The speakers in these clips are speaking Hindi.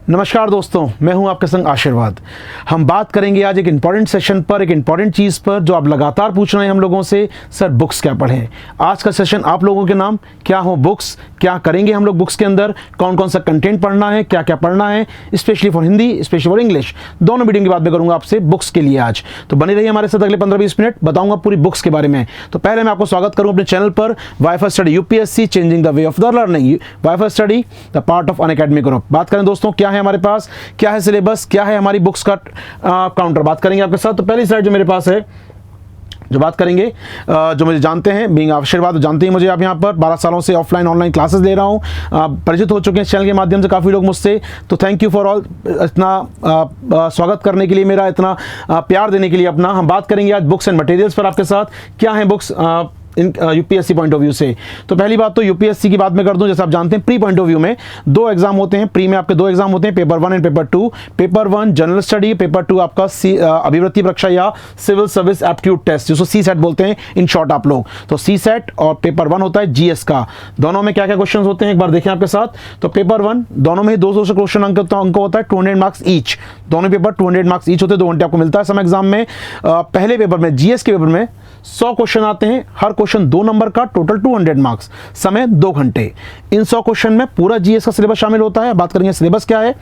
नमस्कार दोस्तों, मैं हूं आपके संग आशीर्वाद। हम बात करेंगे आज एक इंपॉर्टेंट सेशन पर, एक इंपॉर्टेंट चीज़ पर जो आप लगातार पूछ रहे हैं हम लोगों से, सर बुक्स क्या पढ़ें। आज का सेशन आप लोगों के नाम, क्या हो बुक्स, क्या करेंगे हम लोग बुक्स के अंदर, कौन कौन सा कंटेंट पढ़ना है, क्या क्या पढ़ना है, specially for Hindi, specially for English, दोनों मीडियम की बात मैं करूँगा आपसे बुक्स के लिए आज। तो बने रहिए हमारे साथ अगले 15-20 मिनट, बताऊँगा पूरी बुक्स के बारे में। तो पहले मैं आपको स्वागत करूँ अपने चैनल पर, wifi study UPSC changing the way of the learning, wifi study the part of Unacademy group. बात करें दोस्तों क्या है हमारे पास, क्या है सिलेबस, क्या है हमारी बुक्स का काउंटर, बात करेंगे आपके साथ। तो पहली स्लाइड जो मेरे पास है, जो बात करेंगे, जो मुझे जानते हैं, बीइंग आशीर्वाद जानते हैं मुझे, आप यहाँ पर 12 सालों से ऑफलाइन ऑनलाइन क्लासेस ले रहा हूँ, परिचित हो चुके हैं इस चैनल के माध्यम से काफ़ी लोग मुझसे। तो थैंक यू फॉर ऑल, इतना स्वागत करने के लिए, मेरा इतना प्यार देने के लिए अपना। हम बात करेंगे आज बुक्स एंड मटेरियल्स पर आपके साथ, क्या है books in UPSC point of view से। तो पहली बात तो यूपीएससी की बात मैं कर दूं, जैसे आप जानते हैं प्री पॉइंट ऑफ व्यू में दो एग्जाम होते हैं, प्री में आपके दो एग्जाम होते हैं, paper 1 and paper 2। Paper 1 general study, paper 2 आपका अभिवृत्ति परीक्षा या सिविल सर्विस एप्टीट्यूड टेस्ट, जिसको सी सेट बोलते हैं इन शॉर्ट आप लोग। तो सी सेट और पेपर 1 होता है जीएस का। दोनों में क्या क्या क्वेश्चन होते हैं एक बार देखें आपके साथ। तो पेपर 1 दोनों में 200 क्वेश्चन अंक होता है, 200 मार्क्स ईच, दोनों पेपर 200 मार्क्स ईच होते हैं, 2 घंटे आपको मिलता है समय एग्जाम में। पहले पेपर में जीएस के पेपर में 100 क्वेश्चन आते हैं, हर क्वेश्चन 2 नंबर का, टोटल 200 मार्क्स, समय 2 घंटे। इन 100 क्वेश्चन में पूरा जीएस का सिलेबस शामिल होता है। बात करेंगे सिलेबस क्या है।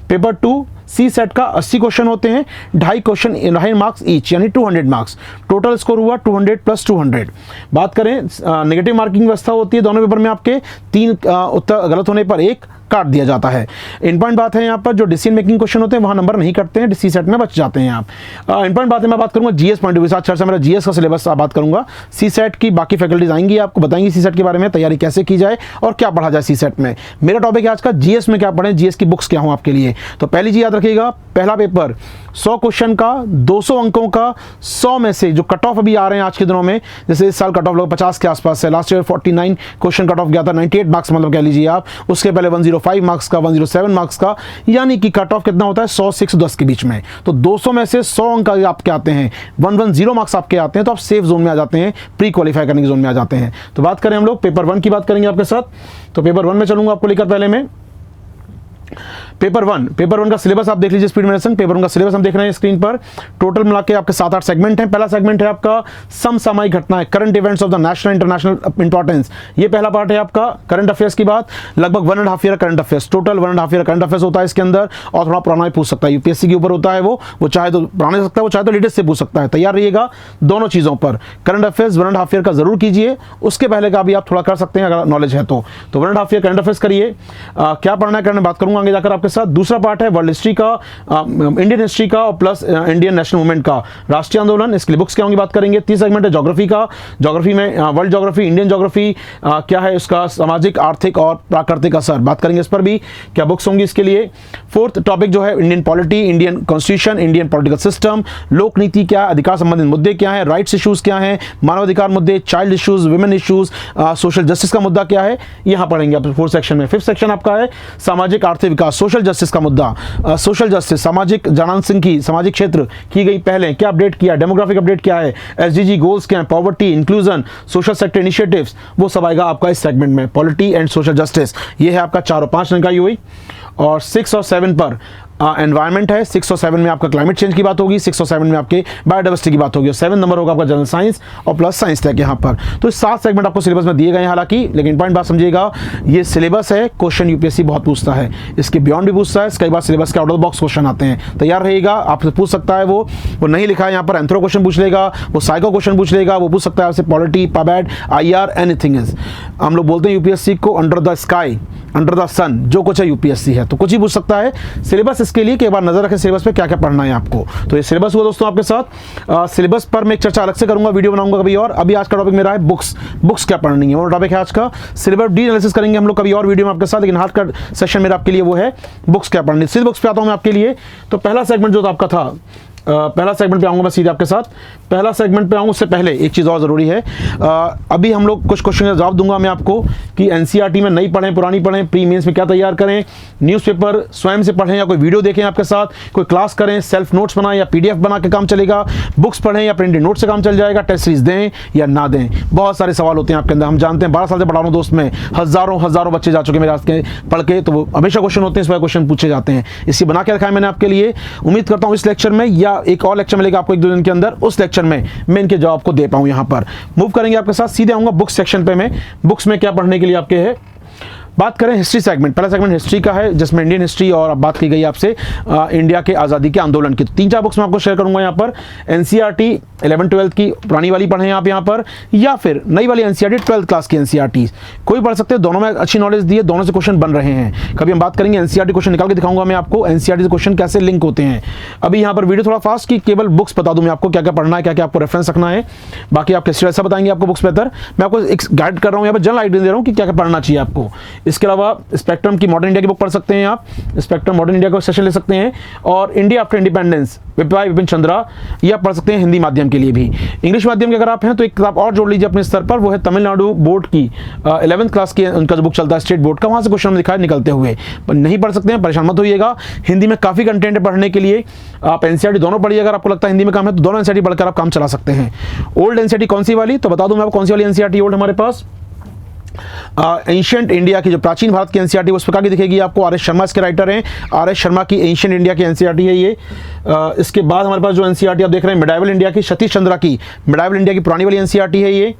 पेपर 2 सी सेट का 80 क्वेश्चन होते हैं, 2.5 मार्क्स ईच, यानी 200 मार्क्स, टोटल स्कोर हुआ 200 + 200। बात करें नेगेटिव मार्किंग व्यवस्था होती है दोनों पेपर में, आपके 3 उत्तर गलत होने पर 1 काट दिया जाता है। इंपॉर्टेंट बात है यहाँ पर, जो डिसीजन मेकिंग क्वेश्चन होते हैं वहाँ नंबर नहीं कटते हैं, सी सेट में बच जाते हैं आप। इंपॉर्टेंट बात है, मैं बात करूँगा जीएस पॉइंट ऑफ व्यू से, अच्छा मेरा जीएस का सिलेबस बात करूँगा। सी सेट की बाकी फैकल्टीज आएंगी, आपको बताएंगी सी सेट के बारे में, तैयारी कैसे की जाए और क्या पढ़ा जाए सी सेट में। मेरा टॉपिक है आज का जीएस में क्या पढ़ें, जीएस की बुक्स क्या हो आपके लिए। तो पहली चीज याद रखिएगा, पहला पेपर 100 क्वेश्चन का, 200 अंकों का, 100 में से जो कट ऑफ अभी आ रहे हैं आज के दिनों में, जैसे इस साल कट ऑफ लोग 50 के आसपास है, last year 49 question cut off गया था, 98 मार्क्स मतलब कह लीजिए आप। उसके पहले 105 मार्क्स का, 107 मार्क्स का, यानी कि कट ऑफ कितना होता है 100 से 110 के बीच में। तो 200 में से 100 अंक आपके आते हैं, 110 मार्क्स आपके आते हैं, तो आप सेफ जोन में आ जाते हैं, प्री क्वालिफाई करने की जोन में आ जाते हैं। तो बात करें हम लोग पेपर 1 की, बात करेंगे आपके साथ। तो पेपर 1 में चलूंगा आपको लेकर, पहले में पेपर 1 का सिलेबस आप देख लीजिए स्पीड में। पेपर 1 का सिलेबस हम देख रहे हैं स्क्रीन पर। टोटल मिला के आपके 7-8 सेगमेंट हैं। पहला सेगमेंट है आपका समसामयिक घटनाएं, current events of the national international importance, ये पहला पार्ट है आपका। करंट अफेयर्स की बात, लगभग 1.5 year current affairs, total 1.5 year current affairs होता है इसके अंदर, और थोड़ा पुराना भी पूछ सकता है, यूपीएससी के ऊपर होता है वो चाहे तो पुराने सकता है, वो चाहे तो लेटेस्ट से पूछ सकता है। तैयार रहिएगा दोनों चीज़ों पर। करंट अफेयर्स 1.5 ईयर का जरूर कीजिए, उसके पहले का भी आप थोड़ा कर सकते हैं अगर नॉलेज है तो 1.5 ईयर करंट अफेयर्स करिए। क्या पढ़ना है करने बात करूंगा आगे जाकर आपके साथ। दूसरा पार्ट है वर्ल्ड हिस्ट्री का, इंडियन हिस्ट्री का और प्लस इंडियन नेशनल मूवमेंट का, राष्ट्रीय आंदोलन, इसके लिए बुक्स क्या होंगी बात करेंगे। तीसरा सेगमेंट है ज्योग्राफी का, ज्योग्राफी में वर्ल्ड ज्योग्राफी, इंडियन ज्योग्राफी, क्या है उसका सामाजिक, आर्थिक और प्राकृतिक असर, बात करेंगे इस पर भी क्या बुक्स होंगी इसके लिए। फोर्थ टॉपिक जो है Indian polity, Indian constitution, Indian political system, लोक नीति क्या है, अधिकार संबंधित मुद्दे क्या है, राइट्स इश्यूज क्या है, मानवाधिकार मुद्दे, child issues, women issues, social justice का मुद्दा क्या है, यहां पढ़ेंगे आप 4th सेक्शन में। 5th सेक्शन आपका है सामाजिक आर्थिक विकास, सोशल जस्टिस का मुद्दा, सोशल जस्टिस, सामाजिक जनसांख्यिकी, सामाजिक क्षेत्र की गई पहले क्या अपडेट किया, डेमोग्राफिक अपडेट क्या है, एसडीजी गोल्स क्या है, poverty, inclusion, social sector initiatives, वो सब आएगा आपका इस सेगमेंट में। पॉलिटी एंड सोशल जस्टिस, ये है आपका 4 और 5 रंग का ही हुई। और 6 और 7 पर एनवायरमेंट है, 6 और 7 में आपका क्लाइमेट चेंज की बात होगी, 6 और 7 में आपके बायोडाइवर्सिटी की बात होगी, और 7 नंबर होगा आपका जनरल साइंस और प्लस साइंस टैग यहाँ पर। तो 7 सेगमेंट आपको सिलेबस में दिए गए हैं हालांकि, लेकिन पॉइंट बात समझिएगा, ये सिलेबस है, क्वेश्चन यूपीएससी बहुत पूछता है, इसके बियॉन्ड भी पूछता है, कई बार सिलेबस के आउट ऑफ बॉक्स क्वेश्चन आते हैं। तैयार रहिएगा, आपसे पूछ सकता है वो नहीं लिखा है यहाँ पर, एंथ्रो क्वेश्चन पूछ लेगा, वो साइको क्वेश्चन पूछ लेगा, वो पूछ सकता है आपसे polity, pub ad, IR, anything is. हम लोग बोलते हैं यूपीएससी को under the sky, under the sun, जो कुछ है यूपीएससी है, तो कुछ ही पूछ सकता है। सिलेबस इसके लिए कि एक बार नजर रखें सिलेबस पे क्या क्या पढ़ना है आपको। तो ये सिलेबस हुआ दोस्तों आपके साथ। सिलेबस पर मैं एक चर्चा अलग से करूंगा, वीडियो बनाऊंगा कभी और। अभी आज का टॉपिक मेरा है बुक्स क्या पढ़नी है, वो टॉपिक है आज का। सिलेबस डी एनालिसिस करेंगे हम लोग कभी और वीडियो में आपके साथ, लेकिन आज का सेशन मेरा आपके लिए वो है बुक्स क्या पढ़नी। सिर्फ बुक्स पे आता हूं मैं आपके लिए। तो पहला सेगमेंट जो आपका था पहला सेगमेंट पे आऊँगा मैं सीधे आपके साथ। पहला सेगमेंट पे आऊँ उससे पहले एक चीज़ और ज़रूरी है, अभी हम लोग कुछ क्वेश्चन का जवाब दूंगा मैं आपको कि एनसीईआरटी में नई पढ़ें पुरानी पढ़ें, प्री मेंस में क्या तैयार करें, न्यूज़पेपर स्वयं से पढ़ें या कोई वीडियो देखें आपके साथ, कोई क्लास करें, सेल्फ नोट्स बनाएं या पीडीएफ बना के काम चलेगा, बुक्स पढ़ें या प्रिंटेड नोट से काम चल जाएगा, टेस्ट सीरीज दें या ना दें। बहुत सारे सवाल होते हैं आपके अंदर, हम जानते हैं 12 साल से पढ़ा रहा हूँ दोस्त में, हज़ारों बच्चे जा चुके मेरे आज के पढ़ के, तो वो हमेशा क्वेश्चन होते हैं, इस बार क्वेश्चन पूछे जाते हैं, इसी बना के रखा है मैंने आपके लिए। उम्मीद करता हूँ इस लेक्चर में या एक और लेक्चर मिलेगा आपको 1-2 दिन के अंदर, उस लेक्चर में मैं इनके जवाब को दे पाऊँ। यहाँ पर मूव करेंगे आपके साथ, सीधे आऊँगा बुक्स सेक्शन पे। मैं बुक्स में क्या पढ़ने के लिए आपके है, बात करें हिस्ट्री सेगमेंट, पहला सेगमेंट हिस्ट्री का है जिसमें इंडियन हिस्ट्री और अब बात की गई आपसे इंडिया के आज़ादी के आंदोलन की। 3-4 बुक्स मैं आपको शेयर करूंगा यहाँ पर। एनसीईआरटी 11-12 की पुरानी वाली पढ़ें आप यहाँ पर, या फिर नई वाली एनसीईआरटी 12th क्लास की एनसीईआरटी, कोई पढ़ सकते हैं, दोनों में अच्छी नॉलेज दी है, दोनों से क्वेश्चन बन रहे हैं। कभी हम बात करेंगे एनसीईआरटी क्वेश्चन निकाल के दिखाऊंगा मैं आपको, एनसीईआरटी से क्वेश्चन कैसे लिंक होते हैं। अभी यहाँ पर वीडियो थोड़ा फास्ट की केवल बुक्स बता दूँ मैं आपको क्या क्या पढ़ना है, क्या क्या आपको रेफरेंस रखना है, बाकी आप हिस्ट्री ऐसा बताएंगे आपको बुक्स बेहतर। मैं आपको एक गाइड कर रहा हूँ यहाँ पर, जनरल आइडिया दे रहा हूँ कि क्या क्या पढ़ना चाहिए आपको। इसके अलावा स्पेक्ट्रम की मॉडर्न इंडिया की बुक पढ़ सकते हैं आप, स्पेक्ट्रम मॉडर्न इंडिया का सेशन ले सकते हैं, और India after independence Vipin Chandra ये आप पढ़ सकते हैं हिंदी माध्यम के लिए भी। इंग्लिश माध्यम के अगर आप हैं तो एक किताब और जोड़ लीजिए अपने स्तर पर, वो है तमिलनाडु बोर्ड की 11th क्लास की, उनका जो बुक चलता है स्टेट बोर्ड का, वहाँ से क्वेश्चन दिखाए निकलते हुए। नहीं पढ़ सकते हैं परेशान मत होइएगा, हिंदी में काफ़ी कंटेंट है पढ़ने के लिए। आप एनसीईआरटी दोनों पढ़िए, अगर आपको लगता है हिंदी में काम है तो दोनों एनसीईआरटी पढ़कर आप काम चला सकते हैं। ओल्ड एनसीईआरटी कौन सी वाली, तो बता दूं मैं आपको कौन सी वाली एनसीईआरटी ओल्ड हमारे पास। एंशिएंट इंडिया की जो प्राचीन भारत की एनसीईआरटी उस प्रकार की दिखेगी आपको। आर एस शर्मा इसके राइटर हैं, आर एस शर्मा की एंशिएंट इंडिया की एनसीईआरटी है ये। इसके बाद हमारे पास जो एनसीईआरटी आप देख रहे हैं मिडाइवल इंडिया की, सतीश चंद्रा की मिडाइवल इंडिया की पुरानी वाली एनसीईआरटी है ये।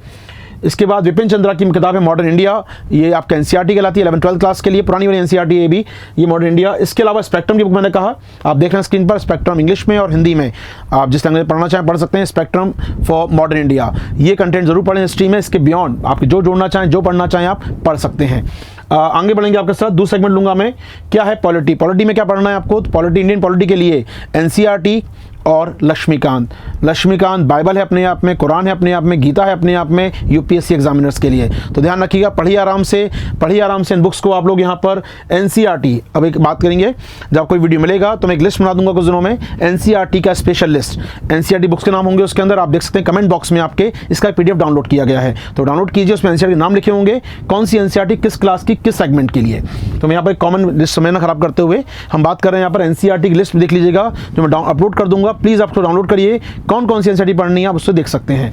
इसके बाद विपिन चंद्रा की किताब है मॉडर्न इंडिया, ये आपका एनसीईआरटी कहलाती है 11-12 क्लास के लिए, पुरानी वाली एनसीईआरटी है भी ये मॉडर्न इंडिया। इसके अलावा स्पेक्ट्रम की बुक मैंने कहा, आप देख रहे हैं स्क्रीन पर, स्पेक्ट्रम इंग्लिश में और हिंदी में, आप जिस लैंग्वेज पढ़ना चाहें पढ़ सकते हैं। स्पेक्ट्रम फॉर मॉडर्न इंडिया, ये कंटेंट जरूर पढ़ें हिस्ट्री में, इसके बियॉन्ड आप जो जोड़ना चाहें जो पढ़ना चाहें आप पढ़ सकते हैं। आगे बढ़ेंगे आपके साथ, दूसरा सेगमेंट लूंगा मैं, क्या है पॉलिटी। पॉलिटी में क्या पढ़ना है आपको, तो पॉलिटी इंडियन पॉलिटी के लिए एनसीईआरटी और लक्ष्मीकांत बाइबल है अपने आप में, कुरान है अपने आप में, गीता है अपने आप में, यूपीएससी एग्जामिनर्स के लिए। तो ध्यान रखिएगा, पढ़िए आराम से इन बुक्स को आप लोग यहाँ पर। एनसीईआरटी अब एक बात करेंगे, जब कोई वीडियो मिलेगा तो मैं एक लिस्ट बना दूंगा कुछ दिनों में, एनसीईआरटी का स्पेशल लिस्ट, एनसीईआरटी बुक्स के नाम होंगे उसके अंदर, आप देख सकते हैं कमेंट बॉक्स में आपके इसका पीडीएफ डाउनलोड किया गया है, तो डाउनलोड कीजिए, उसमें एनसीईआरटी के नाम लिखे होंगे, कौन सी एनसीईआरटी किस क्लास की किस सेगमेंट के लिए। तो मैं यहाँ पर एक कॉमन लिस्ट समय ना खराब करते हुए हम बात कर रहे हैं यहाँ पर एनसीईआरटी की लिस्ट देख लीजिएगा, जो मैं अपलोड कर दूंगा, प्लीज आपको डाउनलोड करिए, कौन कौन सी एनसीईआरटी पढ़नी है आप उससे देख सकते हैं।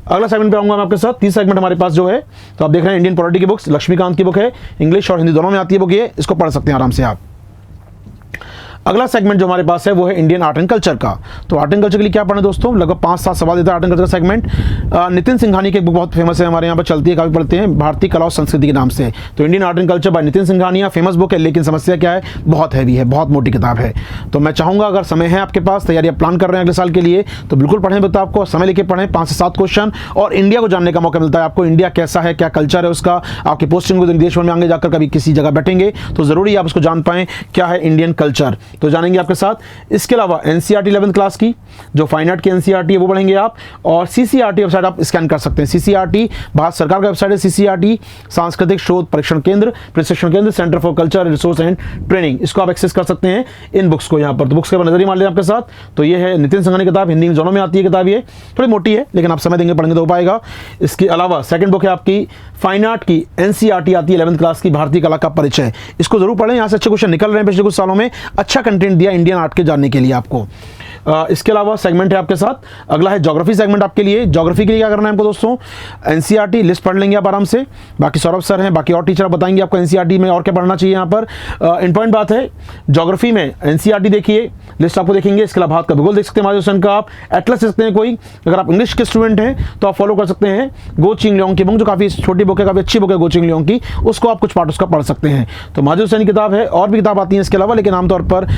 अगला सेगमेंट पे आऊंगा मैं आपके साथ, तीसरा सेगमेंट हमारे पास जो है, तो आप देख रहे हैं इंडियन पॉलिटी की बुक्स, लक्ष्मीकांत की बुक है, इंग्लिश और हिंदी दोनों में आती है बुक, ये इसको पढ़ सकते हैं आराम से आप। अगला सेगमेंट जो हमारे पास है वो है इंडियन आर्ट एंड कल्चर का। तो आर्ट एंड कल्चर के लिए क्या पढ़ें दोस्तों, लगभग 5-7 सवाल देता है आर्ट एंड कल्चर का सेगमेंट। नितिन सिंघानी की एक बुक बहुत फेमस है, हमारे यहाँ पर चलती है, काफ़ी पढ़ते हैं, भारतीय कला और संस्कृति के नाम से। तो Indian art and culture by Nitin Singhania famous book है, लेकिन समस्या क्या है, बहुत हैवी है, बहुत मोटी किताब है। तो मैं चाहूँगा अगर समय है आपके पास, तैयारी आप प्लान कर रहे हैं अगले साल के लिए, तो बिल्कुल पढ़ें, बता आपको समय लेके पढ़ें, 5 से 7 क्वेश्चन, और इंडिया को जानने का मौका मिलता है आपको, इंडिया कैसा है, क्या कल्चर है उसका, आपकी पोस्टिंग को देश में आगे जाकर कभी किसी जगह बैठेंगे तो जरूरी आप उसको जान पाएं क्या है इंडियन कल्चर, तो जानेंगे आपके साथ। इसके अलावा एनसीईआरटी 11th क्लास की जो फाइन आर्ट की एनसीईआरटी है वो पढ़ेंगे आप, और सीसीईआरटी वेबसाइट आप स्कैन कर सकते हैं। सीसीईआरटी भारत सरकार का वेबसाइट है, सीसीईआरटी सांस्कृतिक शोध प्रशिक्षण केंद्र centre for culture resource and training, इसको आप एक्सेस कर सकते हैं इन बुक्स को यहाँ पर। तो बुक्स के ऊपर नजर मार लें आपके साथ, तो ये है नितिन सिंघानी किताब, हिंदी में दोनों में आती है किताब, ये थोड़ी मोटी है लेकिन आप समय देंगे पढ़ेंगे तो हो पाएगा। इसके अलावा सेकंड बुक है आपकी फाइन आर्ट की एनसीईआरटी आती है 11th क्लास की, भारतीय कला का परिचय, इसको जरूर पढ़ें, यहाँ से अच्छे क्वेश्चन निकल रहे हैं पिछले कुछ सालों में, अच्छा कंटेंट दिया इंडियन आर्ट के जानने के लिए आपको। इसके अलावा सेगमेंट है आपके साथ, अगला है ज्योग्राफी सेगमेंट आपके लिए। ज्योग्राफी के लिए क्या करना है हमको दोस्तों, एनसीईआरटी लिस्ट पढ़ लेंगे आप आराम से, बाकी सौरभ सर हैं, बाकी और टीचर बताएंगे आपको एनसीईआरटी में और क्या पढ़ना चाहिए। यहाँ पर इंपॉर्टेंट बात है, ज्योग्राफी में एनसीईआरटी देखिए, लिस्ट आपको देखेंगे, इसके अलावा भारत का भूगोल देख सकते हैं महादेव हुसैन का, आप एटलस देख सकते हैं कोई, अगर आप इंग्लिश के स्टूडेंट हैं तो आप फॉलो कर सकते हैं गो चिंग लियोंग की बुक, जो काफ़ी छोटी बुक है, काफ़ी अच्छी बुक है गो चिंग लियोंग की, उसको आप कुछ पार्ट उसका पढ़ सकते हैं। तो महादेव हुसैन की किताब है, और भी किताब आती है इसके अलावा, लेकिन आमतौर पर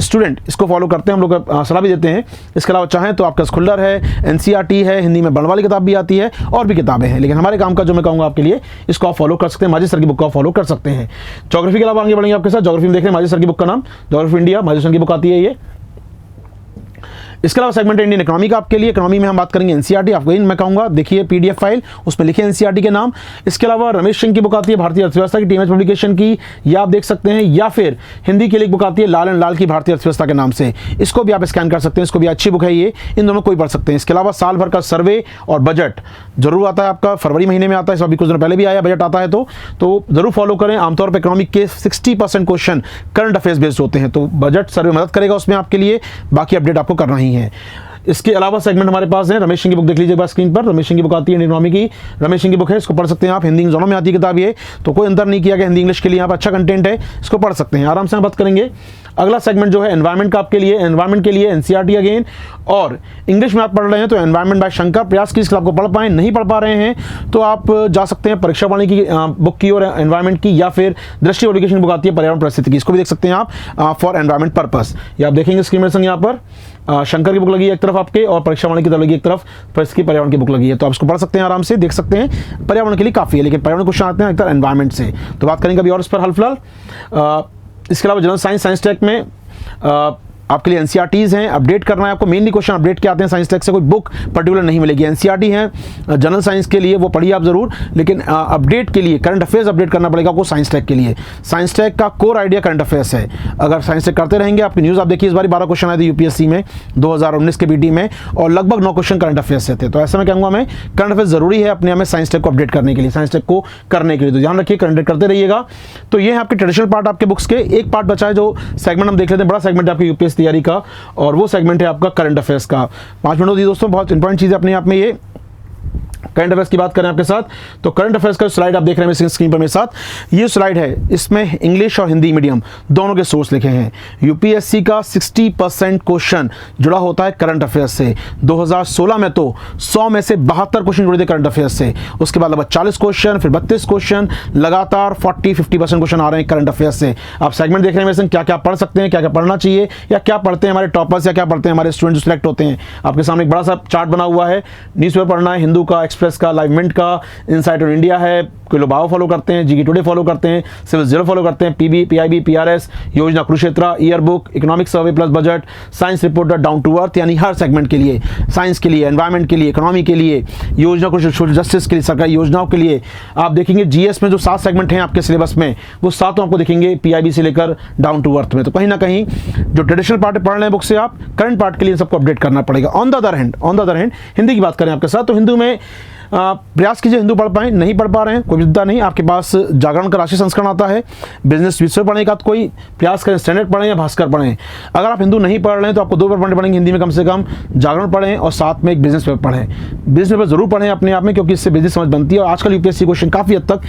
स्टूडेंट इसको फॉलो करते हैं, हम लोग सलाह भी देते हैं। इसके अलावा चाहें तो आपका खुल्लर है, एनसीईआरटी है, हिंदी में बनने वाली किताब भी आती है, और भी किताबें हैं, लेकिन हमारे काम का जो मैं कहूँगा आपके लिए, इसको आप फॉलो कर सकते हैं, माजिद सर की बुक को आप फॉलो कर सकते हैं। ज्योग्राफी के अलावा आगे बढ़ेंगे आपके साथ, ज्योग्राफी में देख रहे हैं माजिद सर की बुक का नाम ज्योग्राफी इंडिया, माजिद सर की बुक आती है ये। इसके अलावा सेगमेंट इंडियन इकोनॉमी का आपके लिए, इकोनॉमी में हम बात करेंगे एनसीईआरटी, आपको मैं कहूँगा देखिए पीडीएफ फाइल, उसमें लिखे एनसीईआरटी के नाम। इसके अलावा रमेश सिंह की बुक आती है भारतीय अर्थव्यवस्था की, टीएमएच पब्लिकेशन की, या आप देख सकते हैं, या फिर हिंदी की एक बुक आती है लाल एंड लाल की भारतीय अर्थव्यवस्था के नाम से, इसको भी आप स्कैन कर सकते हैं, इसको भी अच्छी बुक है ये, इन दोनों को ही पढ़ सकते हैं। इसके अलावा साल भर का सर्वे और बजट जरूर आता है आपका, फरवरी महीने में आता है, अभी कुछ दिन पहले भी आया बजट आता है, तो जरूर फॉलो करें। आमतौर पर इकोनॉमिक के 60% क्वेश्चन करंट अफेयर्स बेस्ड होते हैं, तो बजट सर्वे मदद करेगा उसमें आपके लिए, बाकी अपडेट आपको करना ही है। इसके अलावा सेगमेंट हमारे पास है रमेश सिंह की बुक, देख लीजिए स्क्रीन पर, रमेश सिंह की बुक आती है इकोनॉमी की, रमेश सिंह की बुक है, इसको पढ़ सकते हैं आप, हिंदी इंग्लिश दोनों में आती है किताब ये, तो कोई अंतर नहीं किया गया हिंदी इंग्लिश के लिए, यहाँ पर अच्छा कंटेंट है, इसको पढ़ सकते हैं आराम से। हम बात करेंगे अगला सेगमेंट जो है एनवायरमेंट का आपके लिए, एनवायरमेंट के लिए एनसीईआरटी अगेन, और इंग्लिश में आप पढ़ रहे हैं तो एनवायरमेंट बाय शंकर प्रयास की, इसको आपको पढ़ पाएं, नहीं पढ़ पा रहे हैं तो आप जा सकते हैं परीक्षा वाणी की बुक की और एनवायरमेंट की, या फिर दृष्टि पब्लिकेशन बुक आती है पर्यावरण परिस्थिति की, इसको भी देख सकते हैं आप फॉर एनवायरमेंट पर्पस। ये आप देखेंगे स्क्रीन में यहाँ पर शंकर की बुक लगी है एक तरफ आपके, और परीक्षा वाणी की तरफ लगी एक तरफ, पर इसकी पर्यावरण की बुक लगी है, तो आप इसको पढ़ सकते हैं आराम से, देख सकते हैं पर्यावरण के लिए काफ़ी है, लेकिन पर्यावरण क्वेश्चन आते हैं एक तरफ एनवायरमेंट से, तो बात करेंगे अभी और इस पर फिलहाल। इसके अलावा जनरल साइंस टेक में आपके लिए एनसीईआरटीज़ हैं, अपडेट करना है आपको, मेनली क्वेश्चन अपडेट के आते हैं साइंस टेक से, कोई बुक पर्टिकुलर नहीं मिलेगी। एनसीईआरटी है जनरल साइंस के लिए, वो पढ़िए आप जरूर, लेकिन अपडेट के लिए करंट अफेयर्स अपडेट करना पड़ेगा आपको साइंस टेक के लिए। साइंस टेक का कोर आइडिया करंट अफेयर्स है, अगर साइंस टेक करते रहेंगे आपकी न्यूज़, आप देखिए इस बार 12 क्वेश्चन आए थे यूपीएससी में 2019 के पीटी में, और लगभग 9 क्वेश्चन करंट अफेयर्स से थे, तो ऐसा मैं कहूँगा मैं करंट अफेयर्स जरूरी है अपने में साइंस टेक को अपडेट करने के लिए, साइंस टेक को करने के लिए, तो ध्यान रखिए करंट करते रहिएगा। तो ये है आपके ट्रेडिशनल पार्ट आपके बुक्स के। एक पार्ट बचा है जो सेगमेंट हम देख लेते हैं, बड़ा सेगमेंट है आपकी यूपीएससी तैयारी का, और वो सेगमेंट है आपका करंट अफेयर्स का। 5 मिनट दी दोस्तों, बहुत इंपॉर्टेंट चीज़ है अपने आप में ये। करंट अफेयर्स की बात करें आपके साथ, तो करंट अफेयर्स का स्लाइड आप देख रहे हैं स्क्रीन पर मेरे साथ, ये स्लाइड है, इसमें इंग्लिश और हिंदी मीडियम दोनों के सोर्स लिखे हैं। यूपीएससी का 60% क्वेश्चन जुड़ा होता है करंट अफेयर्स से। 2016 में तो 100 में से 72 क्वेश्चन जुड़े थे करंट अफेयर्स से, उसके बाद लगभग 40 क्वेश्चन, फिर 32 क्वेश्चन, लगातार 40-50% क्वेश्चन आ रहे हैं करंट अफेयर्स से। आप सेगमेंट देख रहे हैं मेरे संग, क्या क्या पढ़ सकते हैं, क्या क्या पढ़ना चाहिए, या क्या पढ़ते हैं हमारे टॉपर्स, या क्या पढ़ते हैं हमारे स्टूडेंट जो सिलेक्ट होते हैं। आपके सामने एक बड़ा सा चार्ट बना हुआ है, न्यूज़पेपर पढ़ना है, हिंदू का, एक्सप्रेस का, लाइव मिंट का, इनसाइट ऑन इंडिया है, कोई लोग बाव फॉलो करते हैं, जीके टुडे फॉलो करते हैं, सिविल जीरो फॉलो करते हैं, PB, PIB, PRS, Yojana Kurukshetra, year book, economic survey plus budget, science reporter, down to earth, यानी हर सेगमेंट के लिए, साइंस के लिए, एनवायरमेंट के लिए, इकोनॉमी के लिए, योजना कुरुक्षेत्र, जस्टिस के लिए, सरकारी योजनाओं के लिए। आप देखेंगे जीएस में जो 7 सेगमेंट हैं आपके सिलेबस में, वो 7 आपको दिखेंगे पीआईबी से लेकर डाउन टू अर्थ में। तो कहीं ना कहीं जो ट्रेडिशनल पार्ट पढ़ रहे हैं बुक से, आप करंट पार्ट के लिए सबको अपडेट करना पड़ेगा। On the other hand Hindi की बात करें आपके साथ, तो हिंदू में प्रयास कीजिए हिंदू पढ़ पाएं, नहीं पढ़ पा रहे हैं कोई चिंता नहीं, आपके पास जागरण का राशि संस्करण आता है, बिजनेस विश्व पढ़ने का, तो कोई प्रयास करें स्टैंडर्ड पढ़ें या भास्कर पढ़ें। अगर आप हिंदू नहीं पढ़ रहे हैं तो आपको 2 पेपर पढ़ने पड़ेंगे हिंदी में, कम से कम जागरण पढ़ें और साथ में एक बिजनेस पेपर पढ़ें। बिजनेस पेपर जरूर पढ़ें अपने आप में, क्योंकि इससे बिजनेस समझ बनती है, और आजकल यूपीएससी क्वेश्चन काफ़ी हद तक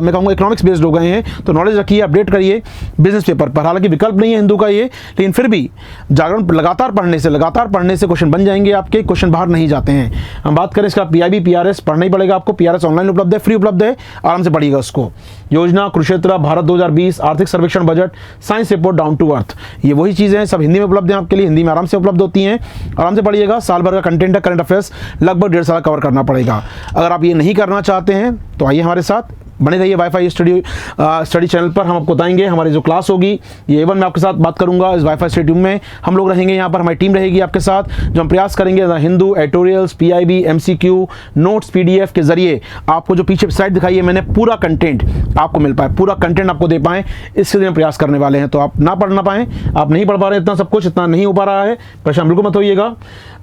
मैं कहूँगा इकोनॉमिक्स बेस्ड हो गए हैं, तो नॉलेज रखिए, अपडेट करिए बिजनेस पेपर पर। हालांकि विकल्प नहीं है हिंदू का ये, लेकिन फिर भी जागरण लगातार पढ़ने से क्वेश्चन बन जाएंगे आपके, क्वेश्चन बाहर नहीं जाते हैं। हम बात करें इसका पीआईबी, पीआरएस पढ़ना ही पड़ेगा आपको, पीआरएस ऑनलाइन उपलब्ध है, फ्री उपलब्ध है, आराम से पढ़िएगा उसको। योजना कुरुक्षेत्र, भारत 2020, आर्थिक सर्वेक्षण, budget, science report, down to earth, ये वही चीजें हैं, सब हिंदी में उपलब्ध हैं आपके लिए, हिंदी में आराम से उपलब्ध होती हैं, आराम से पढ़िएगा। साल भर का कंटेंट है, करंट अफेयर्स लगभग 1.5 साल कवर करना पड़ेगा। अगर आप ये नहीं करना चाहते हैं तो आइए हमारे साथ, बने रहिए वाईफाई स्टडी चैनल पर। हम आपको बताएंगे हमारी जो क्लास होगी, ये A1 में आपके साथ बात करूंगा, इस वाईफाई स्टडी रूम में हम लोग रहेंगे, यहाँ पर हमारी टीम रहेगी आपके साथ, जो हम प्रयास करेंगे Hindu, editorials, PIB, MCQ, notes, PDF के जरिए आपको जो पीछे साइड दिखाई है मैंने, पूरा कंटेंट आपको मिल पाए, पूरा कंटेंट आपको दे पाएँ, इसके लिए हम प्रयास करने वाले हैं। तो आप ना पढ़ ना पाएँ, आप नहीं पढ़ पा रहे, इतना सब कुछ इतना नहीं हो पा रहा है, परेशान बिल्कुल मत होइएगा,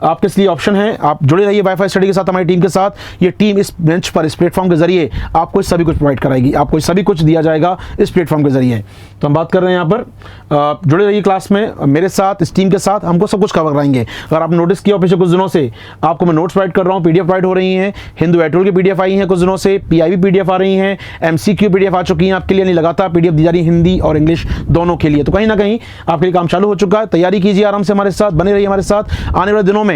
आपके लिए ऑप्शन है, आप जुड़े रहिए वाईफाई स्टडी के साथ, हमारी टीम के साथ। ये टीम इस बेंच पर, इस प्लेटफॉर्म के जरिए आपको सभी कुछ प्रोवाइड कराएगी, आपको सभी कुछ दिया जाएगा इस प्लेटफॉर्म के जरिए। तो हम बात कर रहे हैं यहाँ पर, जुड़े रहिए क्लास में मेरे साथ, इस टीम के साथ, हमको सब कुछ कवर कराएंगे। अगर आप नोटिस किया पिछले कुछ दिनों से आपको मैं नोट्स प्रोवाइड कर रहा हूँ, पीडीएफ प्रोवाइड हो रही हैं, हिंदू एडिटोरियल की पीडीएफ आई हैं कुछ दिनों से, पीआईबी पीडीएफ आ रही हैं, एमसीक्यू पीडीएफ आ चुकी हैं आपके लिए, लगातार पीडीएफ दी जा रही है हिंदी और इंग्लिश दोनों के लिए। तो कहीं ना कहीं आपके लिए काम चालू हो चुका है, तैयारी कीजिए आराम से हमारे साथ, बने रहिए हमारे साथ। आने वाले दिनों में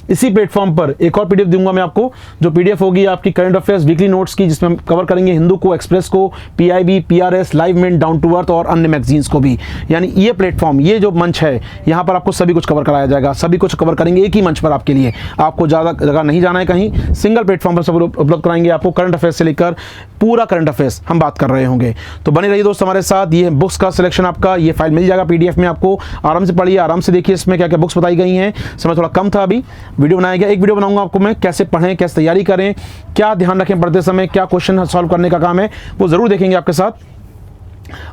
इसी प्लेटफॉर्म पर एक और पीडीएफ दूंगा मैं आपको, जो पीडीएफ होगी आपकी करंट अफेयर्स वीकली नोट्स की, जिसमें हम कवर करेंगे हिंदू को, एक्सप्रेस को, PIB, PRS, live mint, down to earth और अन्य मैगजीन्स को भी। यानी ये प्लेटफॉर्म, ये जो मंच है, यहाँ पर आपको सभी कुछ कवर कराया जाएगा, सभी कुछ कवर करेंगे एक ही मंच पर आपके लिए। आपको ज़्यादा जगह नहीं जाना है कहीं, सिंगल प्लेटफॉर्म पर सब उपलब्ध कराएंगे आपको। करंट अफेयर्स से लेकर पूरा करंट अफेयर्स हम बात कर रहे होंगे। तो बने रहिए दोस्त हमारे साथ। ये बुक्स का सिलेक्शन आपका, ये फाइल मिल जाएगा पीडीएफ में आपको। आराम से पढ़िए, आराम से देखिए इसमें क्या क्या बुक्स बताई गई हैं। समय थोड़ा कम था, अभी वीडियो बनाया गया। एक वीडियो बनाऊंगा आपको मैं, कैसे पढ़ें, कैसे तैयारी करें, क्या ध्यान रखें पढ़ते समय, क्या क्वेश्चन सॉल्व करने का काम है, वो जरूर देखेंगे आपके साथ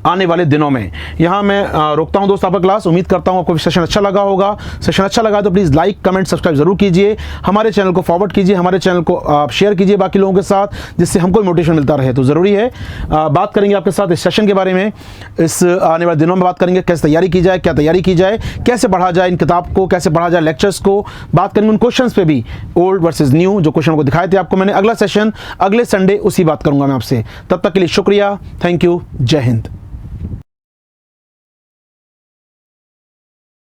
आने वाले दिनों में। यहाँ मैं रोकता हूँ दोस्त आपका क्लास। उम्मीद करता हूँ आपको सेशन अच्छा लगा होगा। सेशन अच्छा लगा तो प्लीज़ लाइक, कमेंट, सब्सक्राइब जरूर कीजिए। हमारे चैनल को फॉरवर्ड कीजिए, हमारे चैनल को आप शेयर कीजिए बाकी लोगों के साथ, जिससे हमको मोटिवेशन मिलता रहे। तो ज़रूरी है बात करेंगे आपके साथ इस सेशन के बारे में। इस आने वाले दिनों में बात करेंगे कैसे तैयारी की जाए, क्या तैयारी की जाए, कैसे पढ़ा जाए इन किताब को, कैसे पढ़ा जाए लेक्चर्स को। बात करेंगे उन क्वेश्चन पे भी, ओल्ड वर्सेज न्यू, जो क्वेश्चन को दिखाए थे आपको मैंने। अगला सेशन अगले संडे उसी बात करूंगा मैं आपसे। तब तक के लिए शुक्रिया, थैंक यू, जय हिंद।